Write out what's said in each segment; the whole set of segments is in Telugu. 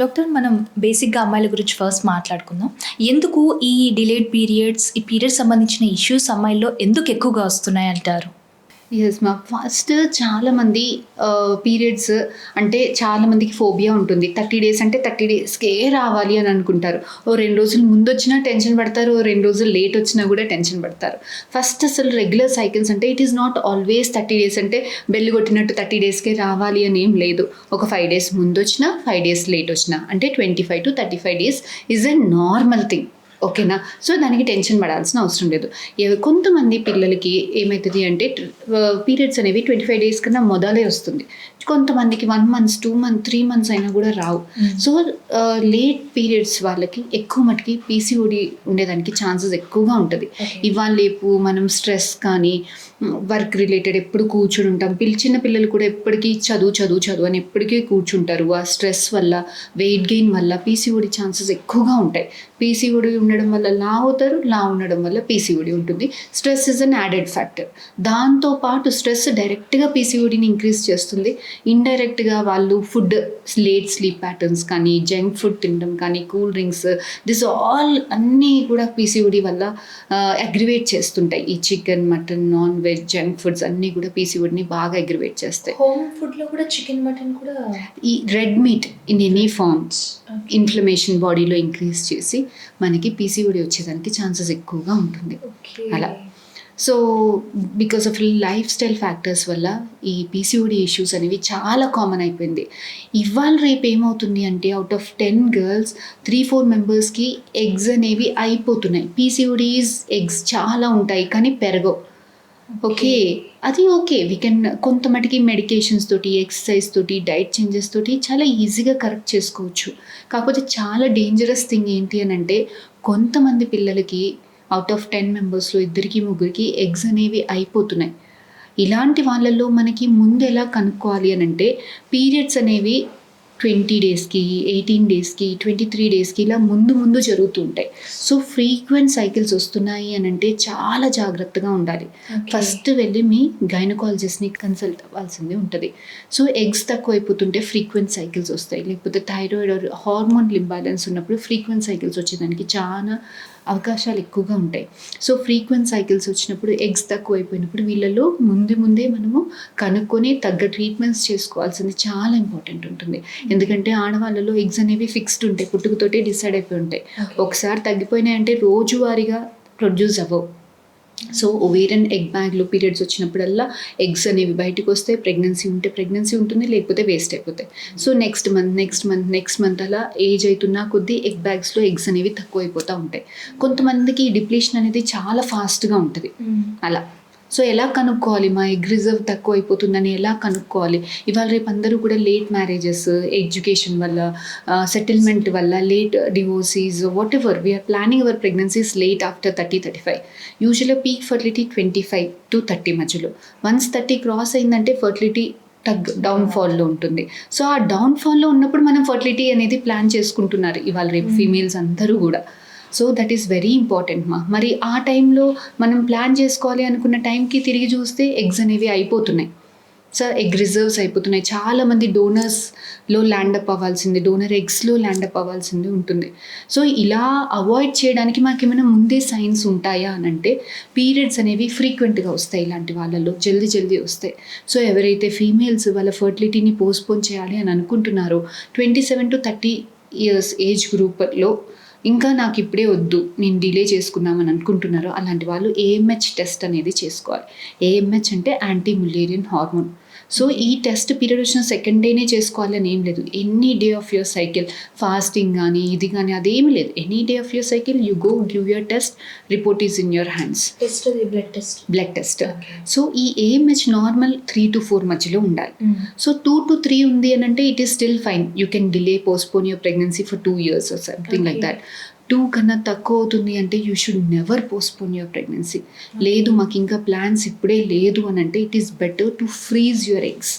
డాక్టర్, మనం బేసిక్‌గా అమ్మాయిల గురించి ఫస్ట్ మాట్లాడుకుందాం. ఎందుకు ఈ డిలేడ్ పీరియడ్స్, ఈ పీరియడ్స్ సంబంధించిన ఇష్యూస్ అమ్మాయిల్లో ఎందుకు ఎక్కువగా వస్తున్నాయంటారు? Yes ma'am. ఫస్ట్ చాలామంది పీరియడ్స్ అంటే చాలామందికి ఫోబియా ఉంటుంది. 30 డేస్ అంటే 30 డేస్‌కే రావాలి అని అనుకుంటారు. ఓ 2 రోజులు ముందొచ్చినా టెన్షన్ పడతారు. ఓ 2 రోజులు లేట్ వచ్చినా కూడా టెన్షన్ పడతారు. ఫస్ట్ అసలు రెగ్యులర్ సైకిల్స్ అంటే it is not always 30 days అంటే బెల్ కొట్టినట్టు 30 డేస్‌కే రావాలి అని ఏం లేదు. ఒక 5 డేస్ ముందొచ్చినా, 5 డేస్ లేట్ వచ్చినా అంటే 25-35 days is a normal thing. ఓకేనా? సో, దానికి టెన్షన్ పడాల్సిన అవసరం లేదు. కొంతమంది పిల్లలకి ఏమైతది అంటే పీరియడ్స్ అనేవి 25 డేస్ కన్నా మొదలే వస్తుంది. కొంతమందికి 1 మంత్స్, 2 మంత్స్, 3 మంత్స్ అయినా కూడా రావు. సో, లేట్ పీరియడ్స్ వాళ్ళకి ఎక్కువ మటికి పీసీఓడి ఉండేదానికి ఛాన్సెస్ ఎక్కువగా ఉంటది. ఇవాళ రేపు మనం స్ట్రెస్ కానీ, వర్క్ రిలేటెడ్ ఎప్పుడు కూర్చుని ఉంటాం. చిన్న పిల్లలు కూడా ఎప్పటికీ చదువు అని ఎప్పటికీ కూర్చుంటారు. ఆ స్ట్రెస్ వల్ల, వెయిట్ గెయిన్ వల్ల పీసీఓడి ఛాన్సెస్ ఎక్కువగా ఉంటాయి. పీసీఓడి ఉండడం వల్ల లావు అవుతారు, లావు ఉండడం వల్ల పీసీఓడి ఉంటుంది. Stress is an added factor. దాంతో పాటు స్ట్రెస్ డైరెక్ట్గా పీసీఓడిని ఇంక్రీజ్ చేస్తుంది. ఇండైరెక్ట్గా వాళ్ళు ఫుడ్, లేట్ స్లీప్ ప్యాటర్న్స్ కానీ, జంక్ ఫుడ్ తినడం కానీ, కూల్ డ్రింక్స్, దిస్ ఆల్ అన్నీ కూడా పీసీఓడి వల్ల అగ్రివేట్ చేస్తుంటాయి. ఈ chicken, mutton, non veg, junk foods అన్నీ కూడా పీసీఓడిని బాగా అగ్రివేట్ చేస్తాయి. హోమ్ ఫుడ్‌లో కూడా చికెన్, మటన్ కూడా ఈ red meat in any forms inflammation బాడీలో ఇంక్రీజ్ చేసి మనకి పీసీఓడి వచ్చేదానికి ఛాన్సెస్ ఎక్కువగా ఉంటుంది. అలా so because of lifestyle factors వల్ల ఈ పీసీఓడి ఇష్యూస్ అనేవి చాలా కామన్ అయిపోయింది. ఇవాళ రేపు ఏమవుతుంది అంటే అవుట్ ఆఫ్ 10 గర్ల్స్ 3-4 మెంబర్స్కి ఎగ్స్ అనేవి అయిపోతున్నాయి. పీసీఓడీస్ ఎగ్స్ చాలా ఉంటాయి కానీ పెరగవు. ఓకే, అది ఓకే, వీ కెన్ కొంత మటుకి మెడికేషన్స్ తోటి, ఎక్సర్సైజ్ తోటి, డైట్ చేంజెస్ తోటి చాలా ఈజీగా కరెక్ట్ చేసుకోవచ్చు. కాకపోతే చాలా డేంజరస్ థింగ్ ఏంటి అని అంటే కొంతమంది పిల్లలకి అవుట్ ఆఫ్ 10 మెంబర్స్లో 2-3 ఎగ్స్ అనేవి అయిపోతున్నాయి. ఇలాంటి వాళ్ళల్లో మనకి ముందు ఎలా కనుక్కోవాలి అని అంటే పీరియడ్స్ అనేవి 20 డేస్కి, 18 డేస్కి, 23 డేస్కి ఇలా ముందు జరుగుతూ ఉంటాయి. సో ఫ్రీక్వెంట్ సైకిల్స్ వస్తున్నాయి అని అంటే చాలా జాగ్రత్తగా ఉండాలి. ఫస్ట్ వెళ్ళి మీ గైనకాలజిస్ట్ని కన్సల్ట్ అవ్వాల్సింది ఉంటుంది. సో ఎగ్స్ తక్కువ అయిపోతుంటే ఫ్రీక్వెంట్ సైకిల్స్ వస్తాయి. లేకపోతే థైరాయిడ్ హార్మోన్ ఇంబ్యాలెన్స్ ఉన్నప్పుడు ఫ్రీక్వెంట్ సైకిల్స్ వచ్చేదానికి చాలా అవకాశాలు ఎక్కువగా ఉంటాయి. సో ఫ్రీక్వెంట్ సైకిల్స్ వచ్చినప్పుడు, ఎగ్స్ తక్కువ అయిపోయినప్పుడు వీళ్ళలో ముందే మనము కనుక్కొని తగ్గ ట్రీట్మెంట్స్ చేసుకోవాల్సింది చాలా ఇంపార్టెంట్ ఉంటుంది. ఎందుకంటే ఆడవాళ్ళలో ఎగ్స్ అనేవి ఫిక్స్డ్ ఉంటాయి, పుట్టుకతోటే డిసైడ్ అయిపోయి ఉంటాయి. ఒకసారి తగ్గిపోయినాయంటే రోజువారీగా ప్రొడ్యూస్ అవ్వవు. సో ఓవేరియన్ ఎగ్ బ్యాగ్లో పీరియడ్స్ వచ్చినప్పుడల్లా ఎగ్స్ అనేవి బయటకు వస్తాయి. ప్రెగ్నెన్సీ ఉంటే ప్రెగ్నెన్సీ ఉంటుంది, లేకపోతే వేస్ట్ అయిపోతాయి. సో నెక్స్ట్ మంత్ అలా ఏజ్ అవుతున్నా కొద్దీ ఎగ్ బ్యాగ్స్లో ఎగ్స్ అనేవి తక్కువ అయిపోతూ ఉంటాయి. కొంతమందికి డిప్లీషన్ అనేది చాలా ఫాస్ట్గా ఉంటుంది. అలా సో ఎలా కనుక్కోవాలి, మా ఎగ్ రిజర్వ్ తక్కువ అయిపోతుందని ఎలా కనుక్కోవాలి? ఇవాళ రేపు అందరూ కూడా లేట్ మ్యారేజెస్, ఎడ్యుకేషన్ వల్ల, సెటిల్మెంట్ వల్ల, late divorcees, whatever we are planning our pregnancies late after 30-35. యూజువల్గా పీక్ ఫర్టిలిటీ 25-30 మధ్యలో. వన్స్ 30 క్రాస్ అయిందంటే ఫర్టిలిటీ డౌన్ఫాల్లో ఉంటుంది. సో ఆ డౌన్ఫాల్లో ఉన్నప్పుడు మనం ఫర్టిలిటీ అనేది ప్లాన్ చేసుకుంటున్నారు ఇవాళ రేపు ఫీమేల్స్ అందరూ కూడా. So that is very important మరి ఆ టైంలో మనం ప్లాన్ చేసుకోవాలి అనుకున్న టైంకి తిరిగి చూస్తే ఎగ్స్ అనేవి అయిపోతున్నాయి. సో ఎగ్ రిజర్వ్స్ అయిపోతున్నాయి. చాలామంది డోనర్స్లో ల్యాండప్ అవ్వాల్సింది, డోనర్ ఎగ్స్లో ల్యాండప్ అవ్వాల్సింది ఉంటుంది. సో ఇలా అవాయిడ్ చేయడానికి మాకు ఏమైనా ముందే సైన్స్ ఉంటాయా అని అంటే పీరియడ్స్ అనేవి ఫ్రీక్వెంట్గా వస్తాయి. ఇలాంటి వాళ్ళలో జల్దీ వస్తాయి. సో ఎవరైతే ఫీమేల్స్ వాళ్ళ ఫర్టిలిటీని పోస్ట్పోన్ చేయాలి అని అనుకుంటున్నారో 27-30 ఇయర్స్ ఏజ్ గ్రూప్లో ఇంకా నాకు ఇప్పుడే వద్దు, నేను డిలే చేసుకున్నామని అనుకుంటున్నారో అలాంటి వాళ్ళు ఏఎంహెచ్ టెస్ట్ అనేది చేసుకోవాలి. ఏఎంహెచ్ అంటే యాంటీ ములేరియన్ హార్మోన్. సో ఈ టెస్ట్ పీరియడ్ వచ్చిన సెకండ్ డేనే చేసుకోవాలి అని ఏం లేదు. Any day of your cycle, fasting కానీ ఇది కానీ అదేమి లేదు. Any day of your cycle you go give your test, report is in your hands. Blood test. So ఈ ఏఎంహెచ్ నార్మల్ 3-4 మధ్యలో ఉండాలి. సో 2-3 ఉంది అని అంటే it is still fine. You can delay, postpone your pregnancy for 2 years or something like that. 2 కన్నా తక్కువ అవుతుంది అంటే you should never postpone your pregnancy. లేదు మాకు ఇంకా ప్లాన్స్ ఇప్పుడే లేదు అని అంటే it is better to freeze your eggs.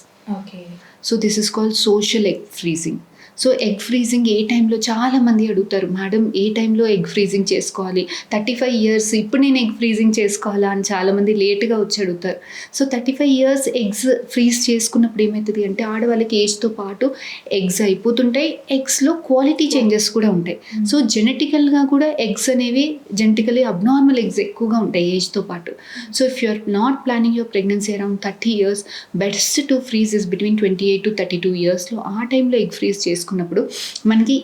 So this is called social egg freezing. So egg freezing ఏ టైంలో చాలామంది అడుగుతారు, మేడం ఏ టైంలో ఎగ్ ఫ్రీజింగ్ చేసుకోవాలి, 35 ఇయర్స్ ఇప్పుడు నేను ఎగ్ ఫ్రీజింగ్ చేసుకోవాలా అని చాలామంది లేట్గా వచ్చి అడుగుతారు. సో 35 ఇయర్స్ ఎగ్స్ ఫ్రీజ్ చేసుకున్నప్పుడు ఏమవుతుంది అంటే ఆడవాళ్ళకి ఏజ్తో పాటు ఎగ్స్ అయిపోతుంటాయి, ఎగ్స్లో క్వాలిటీ చేంజెస్ కూడా ఉంటాయి. సో జెనెటికల్గా కూడా ఎగ్స్ అనేవి జెనెటికలీ అబ్నార్మల్ ఎగ్స్ ఎక్కువగా ఉంటాయి ఏజ్తో పాటు. So if you are not planning your pregnancy around 30 years, best to freeze is between 28 to 32 ఇయర్స్లో. ఆ టైంలో ఎగ్ ఫ్రీజ్ చేసుకున్నప్పుడు మనకి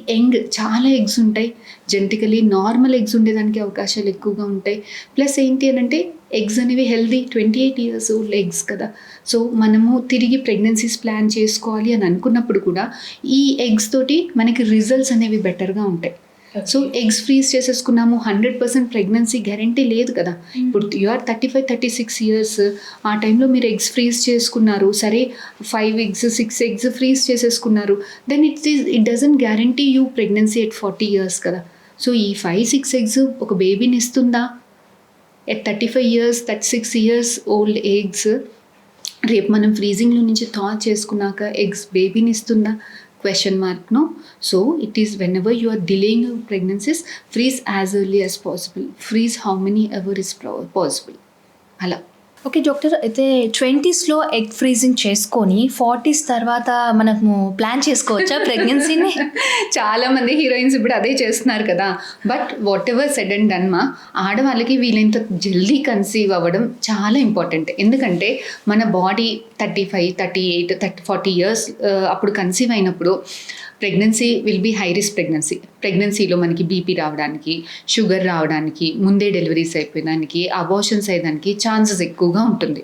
చాలా ఎగ్స్ ఉంటాయి, జెనెటికలీ నార్మల్ ఎగ్స్ ఉండేదానికి అవకాశాలు ఎక్కువగా ఉంటాయి. ప్లస్ ఏంటి అని అంటే ఎగ్స్ అనేవి హెల్దీ 28 ఇయర్స్ ఓల్డ్ ఎగ్స్ కదా. సో మనము తిరిగి ప్రెగ్నెన్సీస్ ప్లాన్ చేసుకోవాలి అని అనుకున్నప్పుడు కూడా ఈ ఎగ్స్ తోటి మనకి రిజల్ట్స్ అనేవి బెటర్గా ఉంటాయి. సో ఎగ్స్ ఫ్రీజ్ చేసేసుకున్నాము, 100% ప్రెగ్నెన్సీ గ్యారంటీ లేదు కదా. ఇప్పుడు యూఆర్ 35-36 ఇయర్స్, ఆ టైంలో మీరు ఎగ్స్ ఫ్రీజ్ చేసుకున్నారు, సరే 5 eggs 6 eggs ఫ్రీజ్ చేసేసుకున్నారు, then it doesn't guarantee you pregnancy at 40 years కదా. సో ఈ 5-6 eggs ఒక బేబీని ఇస్తుందా? At 35 years 36 years old eggs రేపు మనం ఫ్రీజింగ్లో నుంచి థా చేసుకున్నాక ఎగ్స్ బేబీని ఇస్తుందా? Question mark, no. So it is whenever you are delaying your pregnancies, freeze as early as possible. Freeze how many ever is possible. అలా. ఓకే డాక్టర్, అయితే 20స్లో ఎగ్ ఫ్రీజింగ్ చేసుకొని 40s తర్వాత మనము ప్లాన్ చేసుకోవచ్చా ప్రెగ్నెన్సీని? చాలామంది హీరోయిన్స్ ఇప్పుడు అదే చేస్తున్నారు కదా. But what ever said and done మా, ఆడవాళ్ళకి వీలైనంత జల్దీ కన్సీవ్ అవ్వడం చాలా ఇంపార్టెంట్. ఎందుకంటే మన బాడీ 35, 38, 40 ఇయర్స్ అప్పుడు కన్సీవ్ అయినప్పుడు pregnancy will be high risk ప్రెగ్నెన్సీలో మనకి బీపీ రావడానికి, షుగర్ రావడానికి, ముందే డెలివరీస్ అయిపోయేదానికి, అబార్షన్స్ అయ్యేదానికి ఛాన్సెస్ ఎక్కువగా ఉంటుంది.